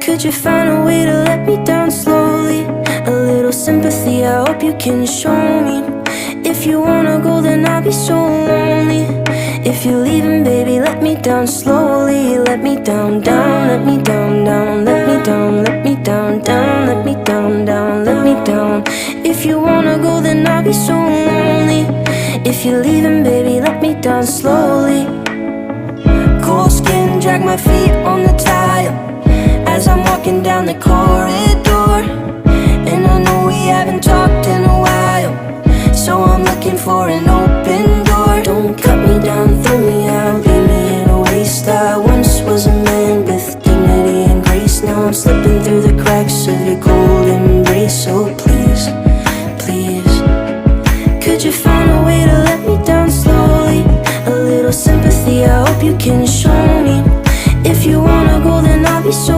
Could you find a way to let me down slowly? A little sympathy, I hope you can show me. If you wanna go, then I'll be so lonely. If you're leaving, baby, let me down slowly. Let me down, down, let me down, down. Let me down, let me down, down. Let me down, down, let me down. If you wanna go, then I'll be so lonely. If you're leaving, baby, let me down slowly. Cold skin, drag my feet on the tile as I'm walking down the corridor. And I know we haven't talked in a while, so I'm looking for an open door. Don't cut me down, throw me out, leave me in a waste. I once was a man with dignity and grace. Now I'm slipping through the cracks of your cold embrace. So please, please, could you find a way to let me down slowly? A little sympathy, I hope you can show me. If you wanna go, then I'll be so